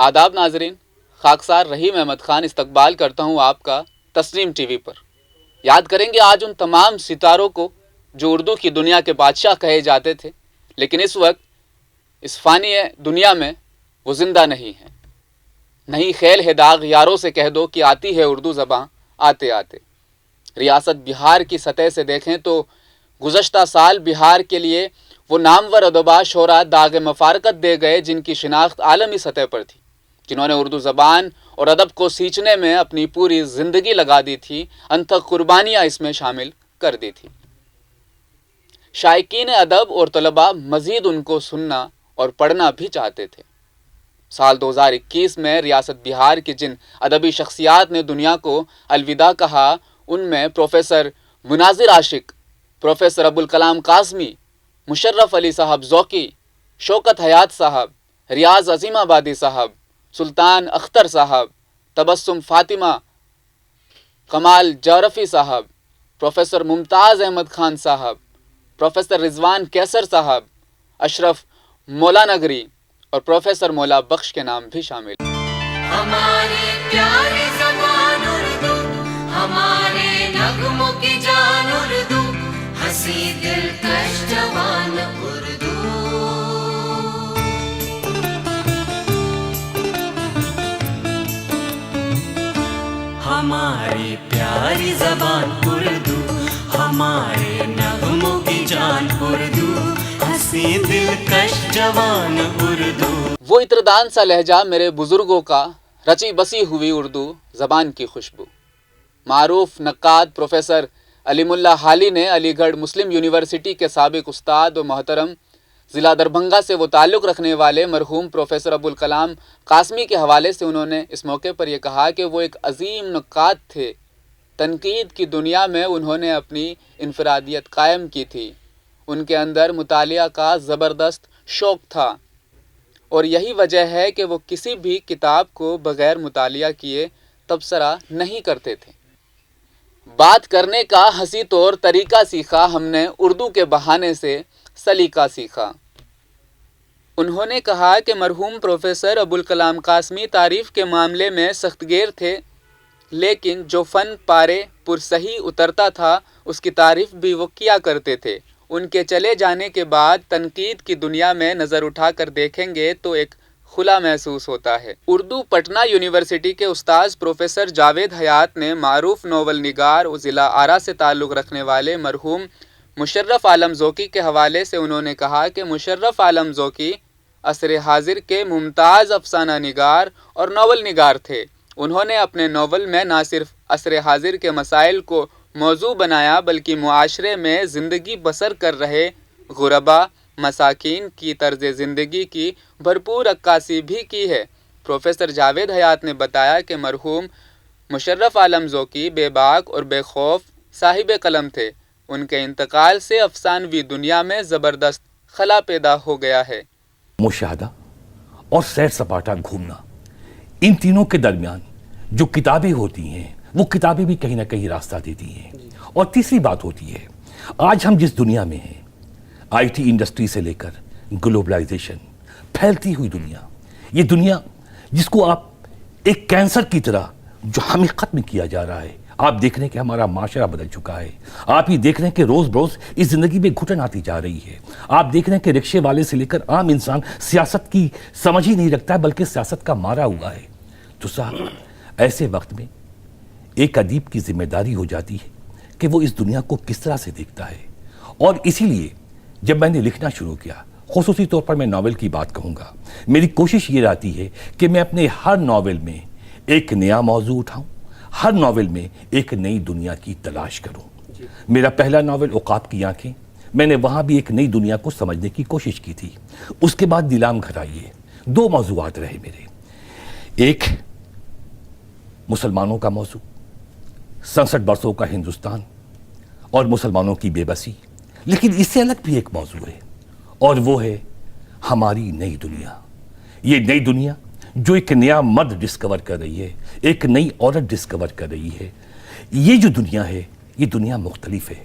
آداب ناظرین، خاکسار رحیم احمد خان استقبال کرتا ہوں آپ کا تسنیم ٹی وی پر۔ یاد کریں گے آج ان تمام ستاروں کو جو اردو کی دنیا کے بادشاہ کہے جاتے تھے، لیکن اس وقت اس فانی دنیا میں وہ زندہ نہیں ہیں۔ نہیں خیل ہے داغ یاروں سے کہہ دو کہ آتی ہے اردو زباں آتے آتے۔ ریاست بہار کی سطح سے دیکھیں تو گزشتہ سال بہار کے لیے وہ نامور ادبا شعراء داغ مفارقت دے گئے جن کی شناخت عالمی سطح پر تھی، جنہوں نے اردو زبان اور ادب کو سینچنے میں اپنی پوری زندگی لگا دی تھی، انتھک قربانیاں اس میں شامل کر دی تھی۔ شائقین ادب اور طلباء مزید ان کو سننا اور پڑھنا بھی چاہتے تھے۔ سال 2021 میں ریاست بہار کی جن ادبی شخصیات نے دنیا کو الوداع کہا، ان میں پروفیسر مناظر عاشق، پروفیسر ابوالکلام قاسمی، مشرف علی صاحب ذوقی، شوکت حیات صاحب، ریاض عظیم آبادی صاحب، سلطان اختر صاحب، تبسم فاطمہ، کمال جعفری صاحب، پروفیسر ممتاز احمد خان صاحب، پروفیسر رضوان کیسر صاحب، اشرف مولا نگری اور پروفیسر مولا بخش کے نام بھی شامل۔ ہماری پیاری زبان اردو، ہمارے نغموں کی جان اردو، ہنسی دلکش جوان اردو۔ ہماری پیاری زبان اردو، ہمارے نغموں کی جان اردو، ہنسی دلکش جوان اردو۔ وہ عطردان سا لہجہ میرے بزرگوں کا، رچی بسی ہوئی اردو زبان کی خوشبو۔ معروف نقاد پروفیسر علیم اللہ حالی نے علی گڑھ مسلم یونیورسٹی کے سابق استاد و محترم ضلع دربھنگہ سے وہ تعلق رکھنے والے مرحوم پروفیسر ابوالکلام قاسمی کے حوالے سے انہوں نے اس موقع پر یہ کہا کہ وہ ایک عظیم نقاد تھے۔ تنقید کی دنیا میں انہوں نے اپنی انفرادیت قائم کی تھی۔ ان کے اندر مطالعہ کا زبردست شوق تھا، اور یہی وجہ ہے کہ وہ کسی بھی کتاب کو بغیر مطالعہ کیے تبصرہ نہیں کرتے تھے۔ بات کرنے کا ہنسی طور طریقہ سیکھا ہم نے، اردو کے بہانے سے سلیقہ سیکھا۔ انہوں نے کہا کہ مرحوم پروفیسر ابوالکلام قاسمی تعریف کے معاملے میں سخت گیر تھے، لیکن جو فن پارے پرصحیح اترتا تھا اس کی تعریف بھی وہ کیا کرتے تھے۔ ان کے چلے جانے کے بعد تنقید کی دنیا میں نظر اٹھا کر دیکھیں گے تو ایک خلا محسوس ہوتا ہے۔ اردو پٹنہ یونیورسٹی کے استاذ پروفیسر جاوید حیات نے معروف ناول نگار و ضلع آرا سے تعلق رکھنے والے مرحوم مشرف عالم ذوقی کے حوالے سے انہوں نے کہا کہ مشرف عالم ذوقی عصر حاضر کے ممتاز افسانہ نگار اور ناول نگار تھے۔ انہوں نے اپنے ناول میں نہ صرف عصر حاضر کے مسائل کو موضوع بنایا بلکہ معاشرے میں زندگی بسر کر رہے غربا، مساکین کی طرز زندگی کی بھرپور عکاسی بھی کی ہے۔ پروفیسر جاوید حیات نے بتایا کہ مرحوم مشرف عالم ذوقی بے باک اور بے خوف صاحب قلم تھے۔ ان کے انتقال سے افسانوی دنیا میں زبردست خلا پیدا ہو گیا ہے۔ مشاہدہ اور سیر سپاٹا گھومنا، ان تینوں کے درمیان جو کتابیں ہوتی ہیں وہ کتابیں بھی کہیں نہ کہیں راستہ دیتی ہیں۔ اور تیسری بات ہوتی ہے، آج ہم جس دنیا میں ہیں، آئی ٹی انڈسٹری سے لے کر گلوبلائزیشن، پھیلتی ہوئی دنیا، یہ دنیا جس کو آپ ایک کینسر کی طرح جو ہمیں ختم کیا جا رہا ہے، آپ دیکھ رہے ہیں کہ ہمارا معاشرہ بدل چکا ہے۔ آپ یہ دیکھ رہے ہیں کہ روز بروز اس زندگی میں گھٹن آتی جا رہی ہے۔ آپ دیکھ رہے ہیں کہ رکشے والے سے لے کر عام انسان سیاست کی سمجھ ہی نہیں رکھتا ہے بلکہ سیاست کا مارا ہوا ہے۔ تو صاحب ایسے وقت میں ایک ادیب کی ذمہ داری ہو جاتی ہے کہ وہ اس دنیا کو کس طرح سے دیکھتا ہے۔ اور اسی لیے جب میں نے لکھنا شروع کیا، خصوصی طور پر میں ناول کی بات کہوں گا، میری کوشش یہ رہتی ہے کہ میں اپنے ہر ناول میں ایک نیا موضوع اٹھاؤں، ہر ناول میں ایک نئی دنیا کی تلاش کروں۔ میرا پہلا ناول عقاب کی آنکھیں، میں نے وہاں بھی ایک نئی دنیا کو سمجھنے کی کوشش کی تھی۔ اس کے بعد نیلام گھر آئیے، دو موضوعات رہے میرے، ایک مسلمانوں کا موضوع، 67 برسوں کا ہندوستان اور مسلمانوں کی بے بسی، لیکن اس سے الگ بھی ایک موضوع ہے اور وہ ہے ہماری نئی دنیا۔ یہ نئی دنیا جو ایک نیا مرد ڈسکور کر رہی ہے، ایک نئی عورت ڈسکور کر رہی ہے۔ یہ جو دنیا ہے، یہ دنیا مختلف ہے۔